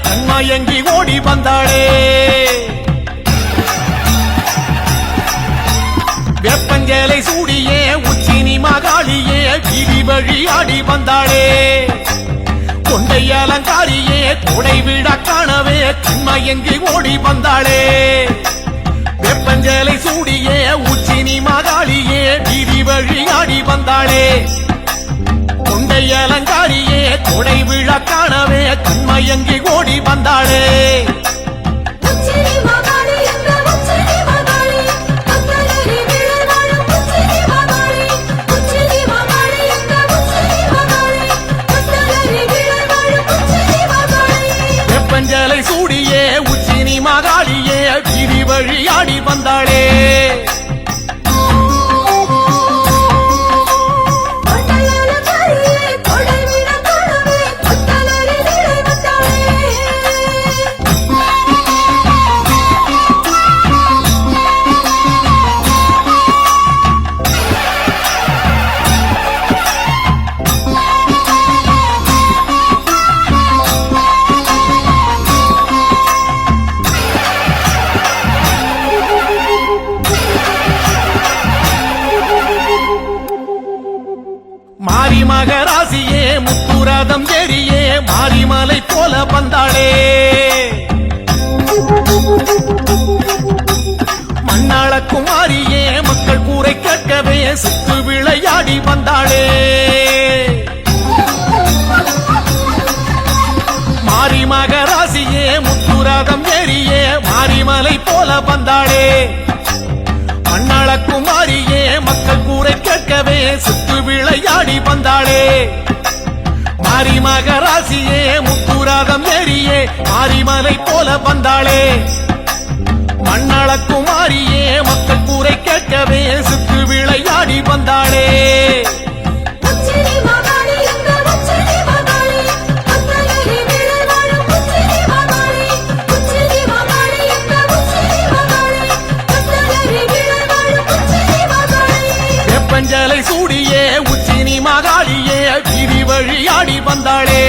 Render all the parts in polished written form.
கண்மயங்கி ஓடி வந்தாளே. வெப்பஞ்சேலை சூடியே உச்சினி மகாளியே வீதி வழி ஆடி வந்தாளே. கொண்டை அலங்காரியே கொடை விட காணவே கண்மயங்கி ஓடி வந்தாளே. வெப்பஞ்சேலை சூடியே உச்சினி மகாளியே வீதி வழி ஆடி வந்தாளே. கொண்டை அலங்காரியே கொடை விழ காணவே கண்மயங்கி ஓடி வந்தாளே. வெப்பஞ்சேலை சூடியே உச்சினி மகாளியே வீதி வழி ஆடி வந்தாளே. மாரி மகராசியே முத்துரதம் ஏறியே மாரிமலை போல வந்தாளே. மண்ணாள குமாரியே மக்கள் கூரை கேட்கவே சுத்து விளையாடி வந்தாளே. மாரி மகராசியே முத்துரதம் ஏறியே மாரிமலை போல வந்தாளே. மண்ணாள குமாரியே மக்கள் கூரை கேட்கவே சுத்து விளையாடி வந்தாளே. மாரி மகராசியே முத்துரதம் ஏறியே மாரிமலை போல வந்தாளே. மண்ணாள குமாரியே மக்கள் கூரை கேட்கவே சுத்து விளையாடி வந்தாளே. வெப்பஞ்சேலை சூடியே உச்சினி மகாளியே வீதி வழி ஆடி வந்தாளே.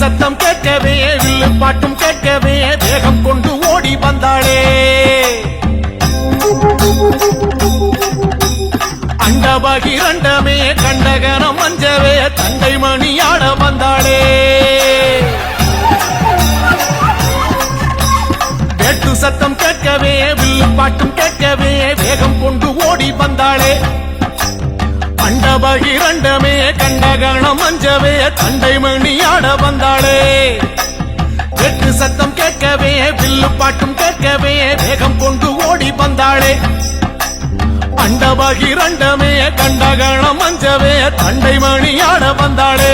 சத்தம் கேட்கவே வில்லு பாட்டும் கேட்கவே வேகம் கொண்டு ஓடி வந்தாளே. அண்டபகிரண்டமே கண்டகனம் மஞ்சவே தண்டை மணியாட வந்தாளே. வேட்டு சத்தம் கேட்கவே வில்லு பாட்டும் கேட்கவே வேகம் கொண்டு ஓடி வந்தாளே. அண்டபகிரண்டமே கண்டகணம் மஞ்சவே தண்டை மணியாட வந்தாளே. வெட்டு சத்தம் கேட்கவே வில்லு பாட்டும் கேட்கவே வேகம் கொண்டு ஓடி வந்தாளே. அண்டபகிரண்டமே கண்டகணம் மஞ்சவே தண்டை மணியாட வந்தாளே.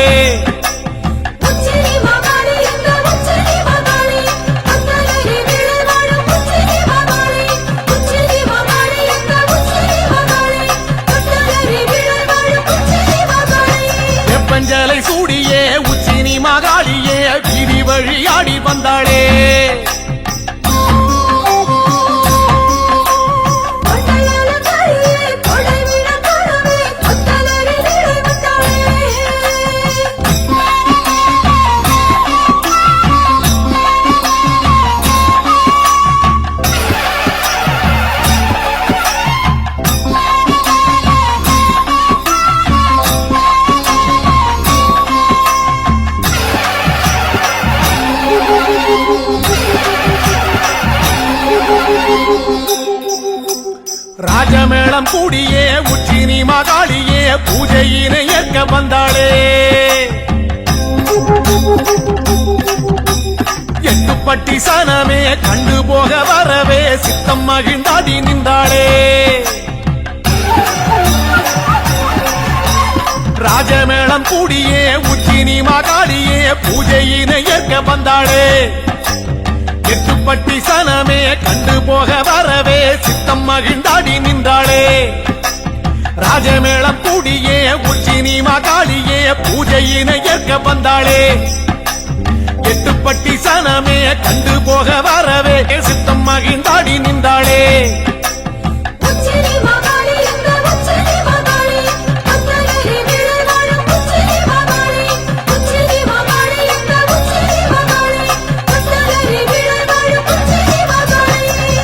வெப்பஞ்சேலை சூடியே உச்சினி மகாளியே வீதி வழி ஆடி வந்தாளே. ராஜமேளம் கூடியே உச்சினி மகாளியே பூஜையினை ஏற்க வந்தாளே. எட்டுப்பட்டி சனமே கண்டு போக வரவே சித்தம் மகிழ்ந்தாடி நின்றாளே. ராஜமேளம் கூடியே உச்சினி மகாளியே பூஜையினை ஏற்க வந்தாளே எட்டுப்பட்டி சனமே கண்டு போக வரவே சித்தம் மகிழ்ந்தாடி நின்றாளே ராஜமேளம் கூடியே உச்சினி மகாளியே பூஜையினை ஏற்க வந்தாளே எட்டுப்பட்டி சனமே கண்டு போக வரவே சித்தம் மகிழ்ந்தாடி நின்றாளே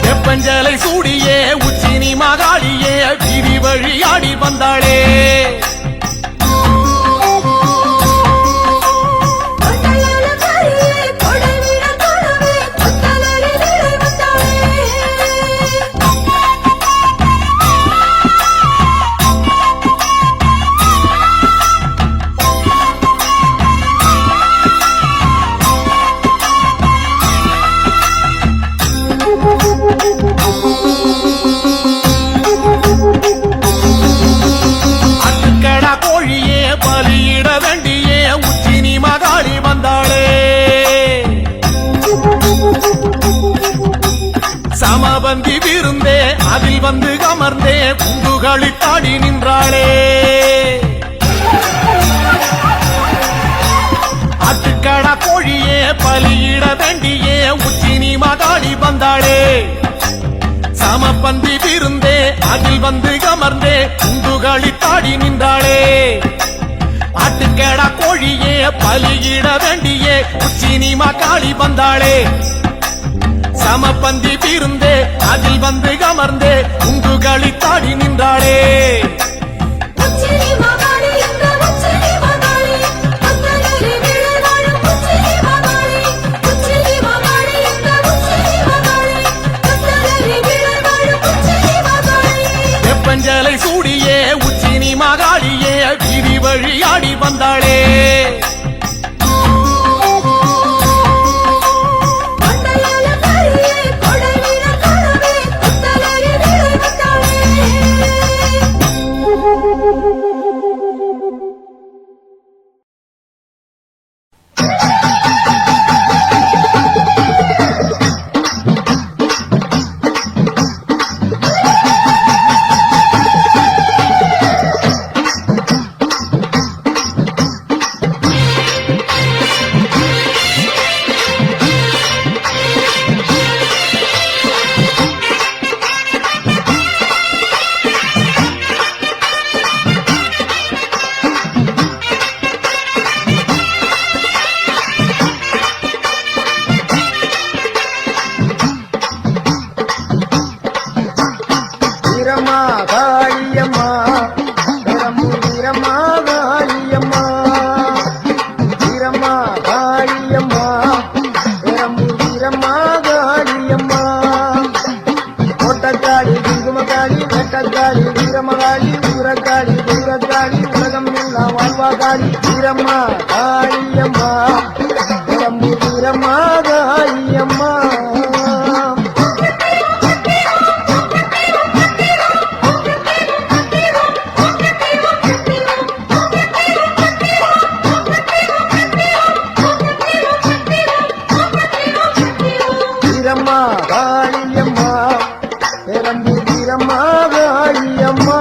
வெப்பஞ்சலை சூடியே உச்சினி மகாளியே வீதி வழியாடி வந்தாளே பலியிட வேண்டியே உச்சினி மகாளி வந்தாளே சமபந்தி விருந்தே அதில் வந்து அமர்ந்தே குண்டுகளித்தாடி நின்றாளே ஆட்டுக்கடா கோழியே பலியிட வேண்டியே உச்சினி மகாளி வந்தாளே சமபந்தி விருந்தே அதில் வந்து அமர்ந்தே குண்டுகளித்தாடி நின்றாளே ஆட்டுக்கடா கோழியே பலியிட வேண்டியே உச்சினி மகாளி வந்தாளே சமபந்தி விருந்தே அதில் வந்து அமர்ந்தே குண்டுகளித்தாடி நின்றாளே வெப்பஞ்சலை சூடியே உச்சினி மகாளியே வீதி வழியாடி வந்தாளே வீரமகாளி ஊரக்காளி தூரக்காளி உலகம் எல்லாம் வாழ்வாகாளி வீரம்மா காளியம்மா வீரம்மா காளியம்மா வீரம்மா காளியம்மா வீரம்மா காளியம்மா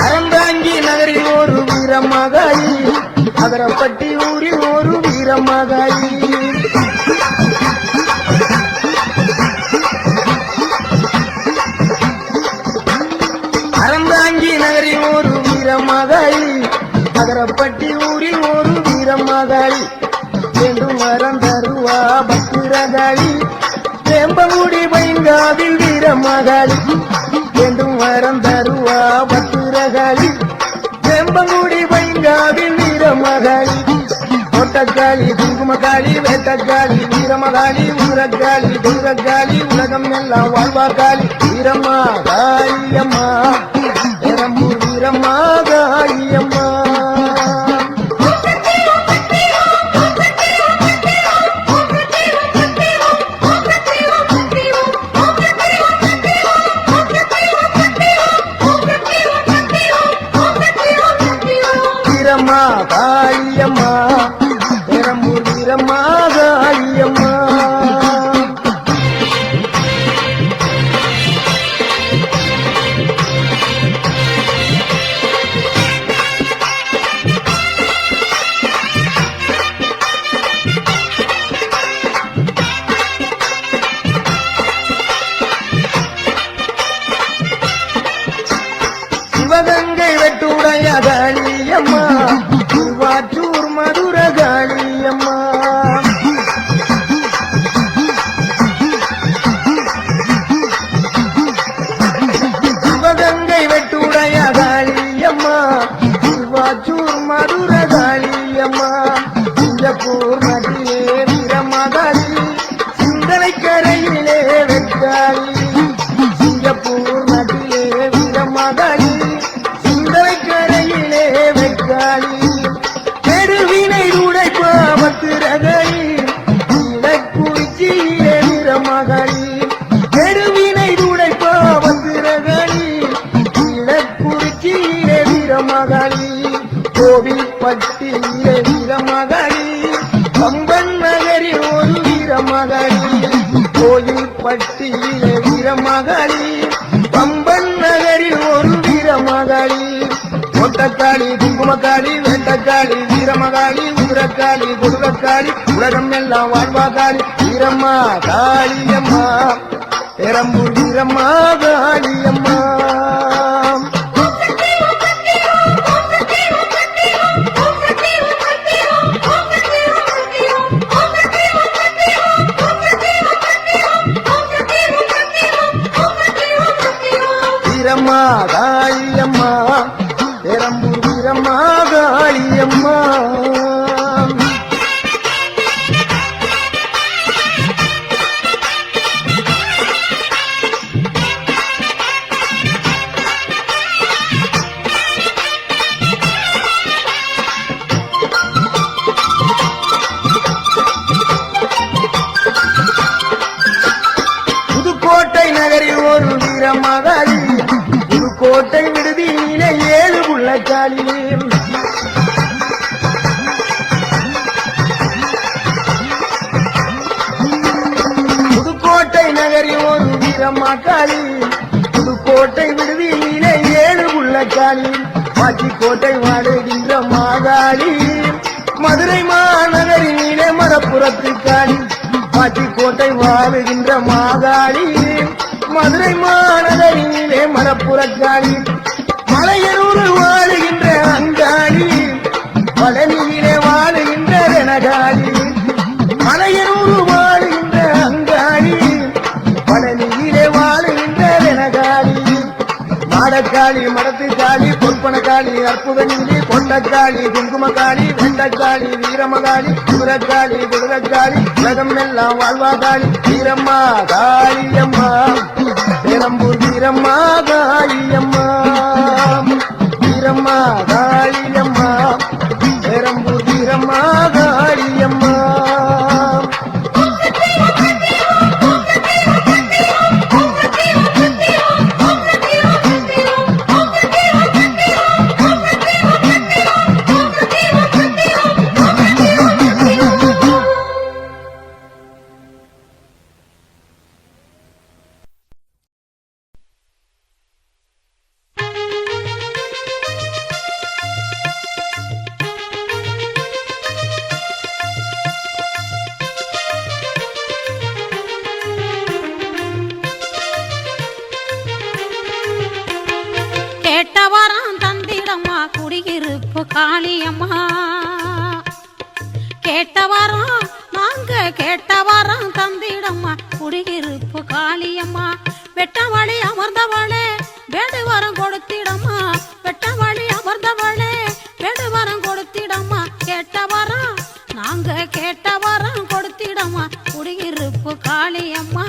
அறந்தாங்கி நகரில் ஒரு வீரமகாளி அகரப்பட்டி ஊரில் ஒரு வீரமகாளி அறந்தாங்கி நகரில் ஒரு வீரமகாளி அகரப்பட்டி ஊரில் ஒரு வீரமகாளி என்றும் வரம் தருவா பத்திரகாளி வேம்பங்குடி பைங்காவில் வீரமகாளி என்றும் வரம் தருவா பத்திரகாளி வேம்பங்குடி பைங்காவில் வீரமகாளி கோட்டக்காளி குங்குமக்காளி வேட்டக்காளி வீரமகாளி ஊரக்காளி துர்காளி உலகம் எல்லாம் வாழ்வாக்காளி வீரம்மா காளியம்மா பெரம்பூர் வீரம்மா காளியம்மா வீரம்மா காளியம்மா பெரம்பூர் வீரம்மா காளியம்மா சிவகங்கை வெட்டுடைய காளியம்மா திருவாற்றூர் மதுர காளியம்மா சிவகங்கை வெட்டுடைய காளியம்மா திருவாற்றூர் மதுர காளியம்மா சிங்கப்பூர் நதியே வீரமகாளி சிந்தனை கரையிலே வெட்டாளி சிங்கப்பூர் நதியே வீரமகாளி சிந்தனை கரையிலே வெட்டாளி பெருவினை உடைப்பாமத்திரகாளி இலக்குறிச்சியிலே வீரமகாளி பெருவினை உடைப்பாமத்திரகாளி இலக்குறிச்சியிலே வீரமகாளி கோவில்பட்டியிலே வீரமகாளி கம்பன் நகரில் ஒரு வீரமகாளி கோயில்பட்டியிலே வீரமகாளி கம்பன் நகரில் ஒரு வீரமகாளி கோட்டக்காளி குங்குமக்காளி வேட்டக்காளி வீரமகாளி ஊரக்காளி கொடுக்காளி உலகம் எல்லாம் வாழ்வாக்காளி வீரம்மா காளியம்மா பெரம்பூர் வீரம்மா காளியம்மா வீரம்மா காளியம்மா பெரம்பூர் வீரம்மா காளியம்மா புதுக்கோட்டை நகரில் ஒரு வீரமகாளி புதுக்கோட்டை விடுதியிலே 7 புள்ளக்காளி புதுக்கோட்டை நகரில் ஒரு வீரமகாளி புதுக்கோட்டை விடுதியிலே 7 புள்ளக்காளி பாச்சிக்கோட்டை வாடுகின்ற மாகாளி மதுரை மாநகரிலே மரப்புறத்து காளி பாச்சிக்கோட்டை வாழுகின்ற மாகாளி மதுரை மாநகரிலே மரப்புறக்காளி மலையனூர் வாழுகின்ற அங்காளி பழனியிலே வாழுகின்ற ரணகாளி மலையனூர் வாழுகின்ற அங்காளி பழனியிலே வாழுகின்ற ரணகாளி மாடக்காளி மடத்துக்காளி பொற்பனக்காளி அற்புதநிதி கொண்டக்காளி குங்குமக்காளி வெண்டக்காளி வீரமகாளி ஊரக்காளி கொடுக்காளி உலகம் எல்லாம் வாழ்வாக்காளி வீரம்மா காளியம்மா பெரம்பூர் வீரம்மா காளியம்மா வீரம்மா காளியம்மா பெரம்பூர் வீரம்மா காளியம்மா கேட்ட வரம் கொடுத்திடம்மா குடியிருப்பு காளியம்மா.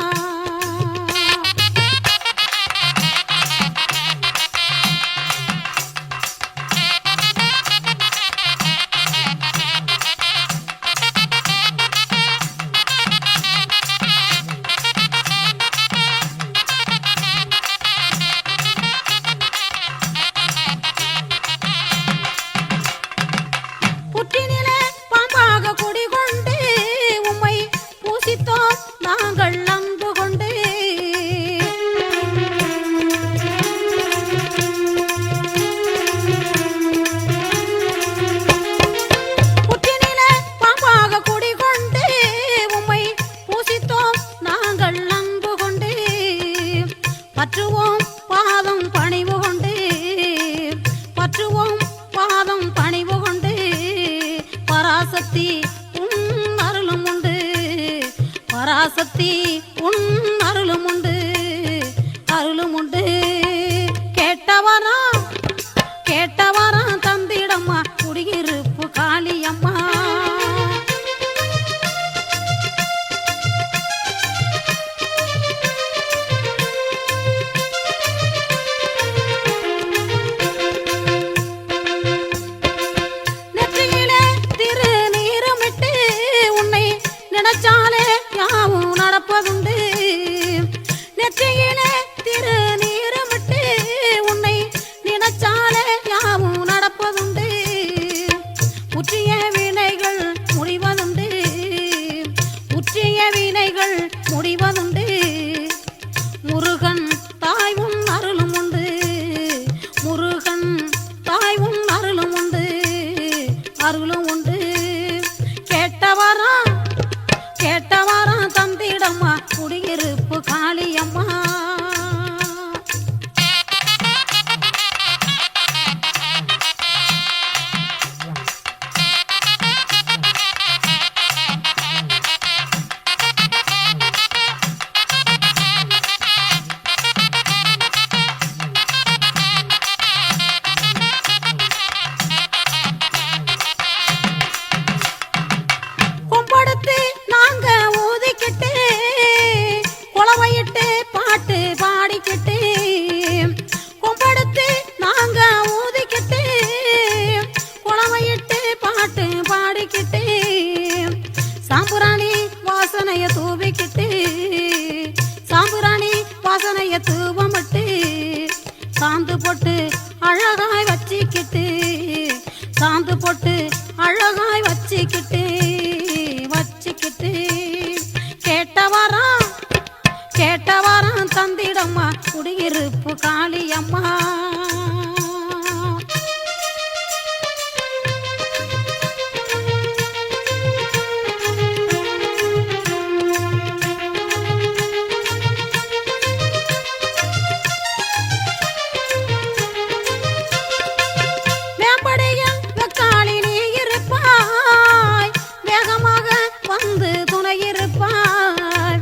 புற்றினிலே பாம்பாக குடிகொண்டு உம்மை பூசித்தோம் நாங்கள் அன்பு கொண்டு. புற்றினிலே பாம்பாக குடிகொண்டு உம்மை பூசித்தோம் நாங்கள் அன்பு கொண்டு. பற்றுவோம் பாதம் பணிவு கொண்டு, பற்றுவோம் பாதம் பணிவு கொண்டு. பராசக்தி உன் அருளும் உண்டு, பராசக்தி உன் அருளும் உண்டு, அருளும் உண்டு. கேட்டவரம் கேட்டவரம் தந்திடம்மா குடியிருப்பு காளியம்மா. நெற்றியிலே திருநீருமிட்டு உன்னை நினைச்சாலே யாவும் நடப்பதுண்டு. நெற்றியிலே திருநீருமிட்டு உன்னை நினைச்சாலே யாவும் நடப்பதுண்டு. முற்றிய வினைகள் முடிவதுண்டு, முற்றிய வினைகள் முடிவதுண்டு. முருகன் தாய்வும் அருளும் உண்டு, முருகன் தாய்வும் அருளும் உண்டு, அருளும் உண்டு. கேட்டவரம் கேட்டவரம் தந்திடம்மா குடியிருப்பு காளியம்மா. கொம்படுத்து நாங்க ஊதிக்கிட்டு குளவையிட்டு பாட்டு பாடிக்கிட்டு. கொம்படுத்து நாங்க ஊதிக்கிட்டு குளவையிட்டு பாட்டு பாடிக்கிட்டு. சாம்புராணி வாசனைய தூவிக்கிட்டு, சாம்புராணி வாசனைய தூவமிட்டு. சாந்து போட்டு அழகாய் வச்சிக்கிட்டு, சாந்து போட்டு அழகாய் வச்சிக்கிட்டு, வச்சிக்கிட்டு. கேட்டவரம் கேட்டவரம் தந்திடம்மா குடியிருப்பு காளியம்மா. மேம்படியில் வெக்காளி நீ இருப்பாய், வேகமாக வந்து துணை இருப்பாய்.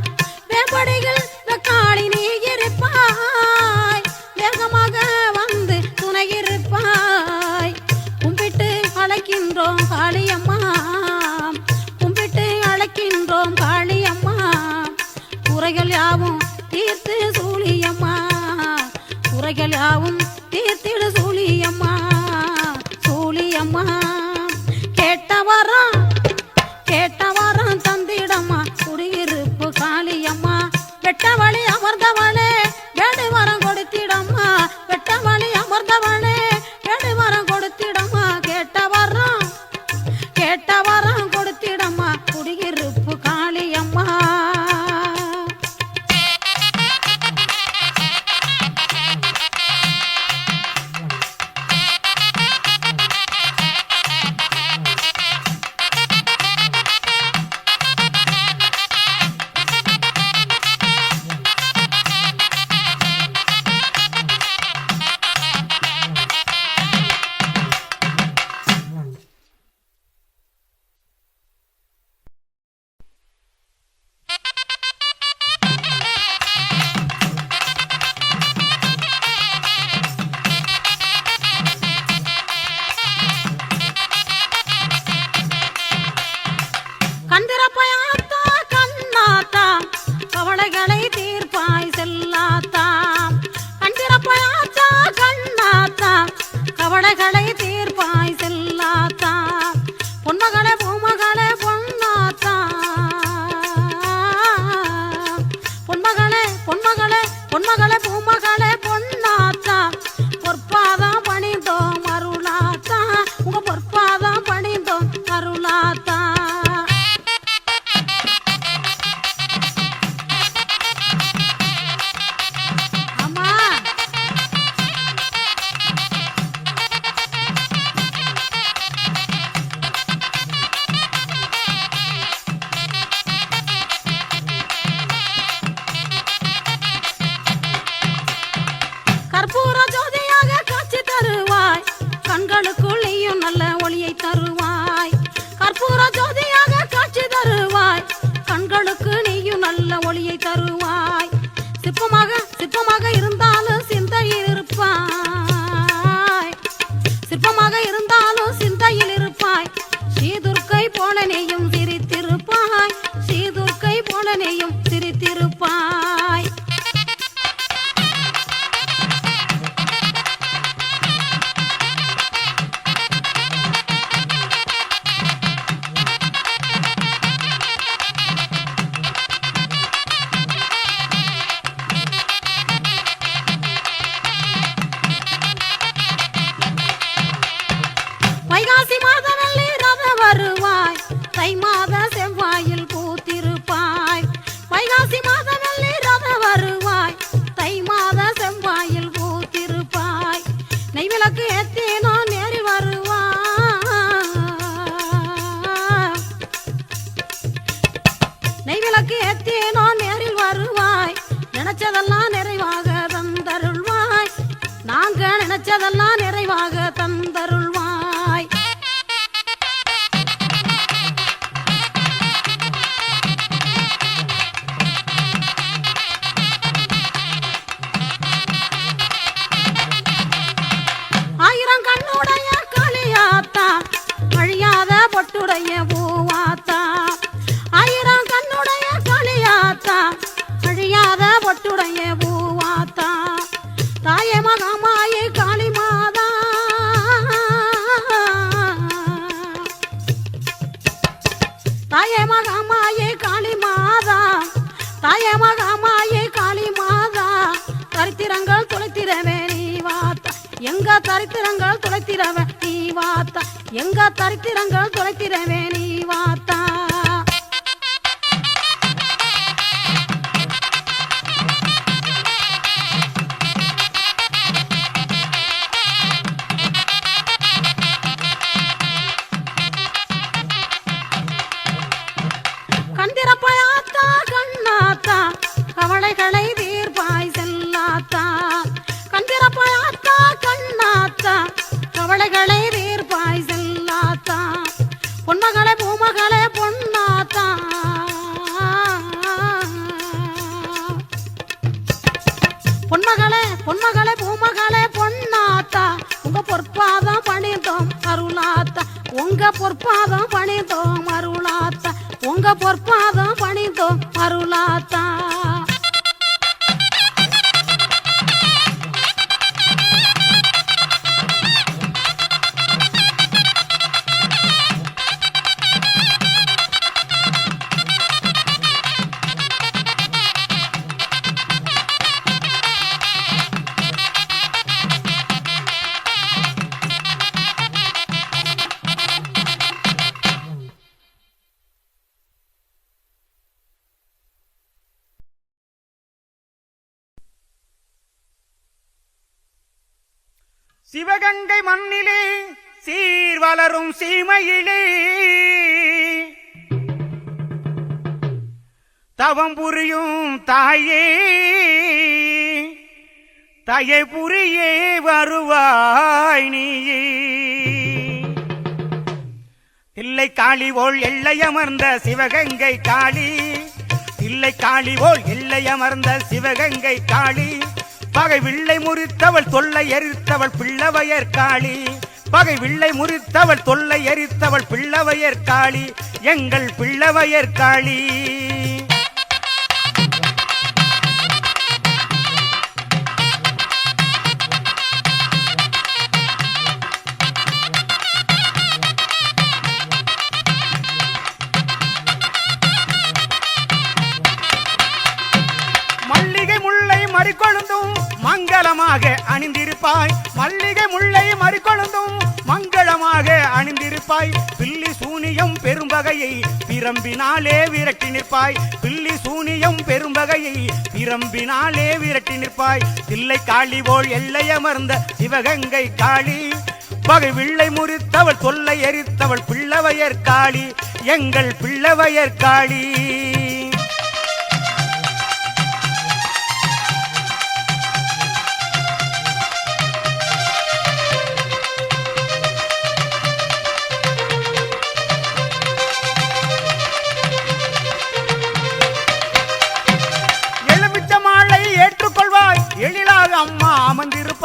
மேம்படியில் வெக்காளி நீ இருப்பாய், வேகமாக வந்து துணை இருப்பாய். கும்பிட்டு அழைக்கின்றோம் காளியம்மா, கும்பிட்டு அழைக்கின்றோம் காளியம்மா. குறைகள் யாவும் தீர்த்து சூழியம்மா, குறைகள் யாவும் தீர்த்திடு சூழியம்மா, சூழியம்மா. கேட்டவரம் கேட்டவரம் தந்திடம்மா குடியிருப்பு காளியம்மா. வெட்டவழி அமர்ந்தவளே வேடு வரம் கொடுத்திடம்மா, வெட்டவழி அமர்ந்தவளே வேடு வரம் கொடுத்திடம்மா. கேட்டவரம் கேட்டவரம் கொடுத்திடம்மா குடியிருப்பு காளியம்மா. தருவாய். சிற்பமாக இருந்தாலும் சிந்தையில் இருப்பாய். சிற்பமாக இருந்தாலும் சிந்தையில் இருப்பாய். ஸ்ரீதுர்க்கை போல நீயும் சிரித்திருப்பாய். ஸ்ரீதுர்க்கை போல நீயும் சிரித்திருப்பாய். வைகாசி மாதவல்லி ரத வருவாய். தை மாத செவ்வாயில் பூத்திருப்பாய். வைகாசி மாதவல்லி ரத வருவாய். தை மாத செவ்வாயில் பூத்திருப்பாய். நெய்விளக்கு ஏத்தேனோ நேரில் வருவாய். நெய்விளக்கு ஏத்தேனோ நேரில் வருவாய். நினைச்சதெல்லாம் நிறைவாக தந்தருள்வாய். நாங்க நினைச்சதெல்லாம் நிறைவாக தந்தருள்வாய். ஆயிரம் கண்ணுடைய காளியாத்தா, அழியாத பொட்டுடைய பூவாத்தா. ஆயிரம் கண்ணுடைய காளியாத்தா, அழியாத பொட்டுடைய பூவாத்தா. தாயே மகாமாயே காளி மாதா. தாயே மகாமாயே காளி மாதா. தாயே மகாமாயே காளி மாதா. தரித்திரங்கள் துளைத்திரவே நீ வாத்தா. எங்க தரித்திரங்கள் துளைத்திரவே நீ வாத்தா. எங்க தரித்திரங்கள் துளைத்திரவே நீ வாத்தா. கந்திரப்பயாத்தா கண்ணாத்தா, கவலைகளை தீர்ப்பாய் செல்லாத்தா. கந்திரப்பயாத்தா கண்ணாத்தா, கவலைகளை தீர்ப்பாய் செல்லாத்தா. பொன்மகளே பூமகளே பொன்னாத்தா. பொன்மகளே பூமகளே பொன்னாத்தா. உங்க பொற்பாதம் பணிந்தோம் அருளாத்தா. உங்க பொற்பாதம் பணிந்தோம் அருளாத்தா. உங்க பொற்பாதம் பணிந்தோம் அருளாத்தா. சிவகங்கை மண்ணிலே சீர் வளரும் சீமையிலே தவம் புரியும் தாயே தயை புரியே வருவாய் நீயே. தில்லை காளி போல் எல்லையமர்ந்த சிவகங்கை காளி. தில்லை காளி போல் எல்லையமர்ந்த சிவகங்கை காளி. பகை வில்லை முறித்தவள் தொல்லை எரித்தவள் பிள்ளவையர் காளி. பகை வில்லை முறித்தவள் தொல்லை எரித்தவள் பிள்ளவையர் காளி. எங்கள் பிள்ளவையர் காளி. மல்லிகை முல்லை மறிக்கொழுந்தும் மங்களமாக அணிந்திருப்பாய். மல்லிகை முல்லை மறிக்கொழுந்தும் மங்களமாக அணிந்திருப்பாய். பில்லி சூனியம் பெரும்பகையை பிரம்பினாலே விரட்டி நிற்பாய். பில்லி சூனியம் பெரும்பகையை பிரம்பினாலே விரட்டி நிற்பாய். தில்லை காளி போல் எல்லையமர்ந்த சிவகங்கை காளி. பகை வில்லை முறித்தவள் தொல்லை எரித்தவள் பிள்ளவையர் காளி. எங்கள் பிள்ளவையர் காளி.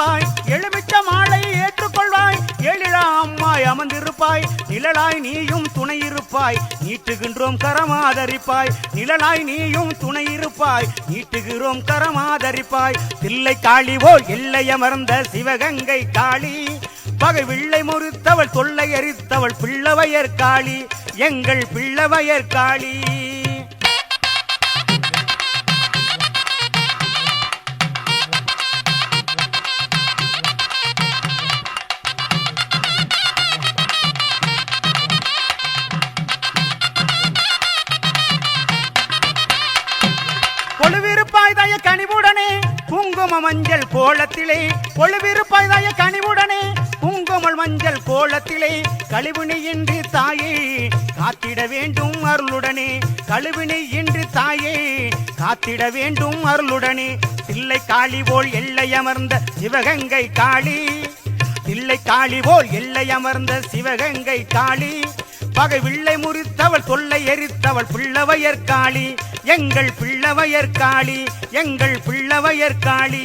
அமர்ந்திருப்பாய் எலுமிச்ச மாலை ஏற்றுக்கொள்வாய் எழிலா அம்மாய் அமர்ந்திருப்பாய் நிழலாய் நீயும் துணை இருப்பாய் நீட்டுகின்றோம் கரமாதரிப்பாய் நிழலாய் நீயும் துணை இருப்பாய் நீட்டுகிறோம் கரமாதரிப்பாய் தில்லை காளி போல் எல்லை அமர்ந்த சிவகங்கை காளி பகை வில்லை முறித்தவள் தொல்லை எரித்தவள் பிள்ளவையர் காளி எங்கள் பிள்ளவையர் காளி கொழுவிருப்பாய் தாய கனிவுடனே குங்கும மஞ்சள் கோலத்திலே கொழுவிருப்பாய் தாய கனிவுடனே குங்குமல் மஞ்சள் கோலத்திலே கழிவினை இன்றி தாயே காத்திட வேண்டும் அருளுடனே கழிவினை இன்றி தாயே காத்திட வேண்டும் அருளுடனே தில்லை காளி போல் எல்லை அமர்ந்த சிவகங்கை காளி தில்லை காளி போல் எல்லை அமர்ந்த சிவகங்கை காளி பகை வில்லை முறித்தவள் தொல்லை எரித்தவள் பிள்ளவையர் காளி எங்கள் பிள்ளவையர் காளி எங்கள் பிள்ளவையர் காளி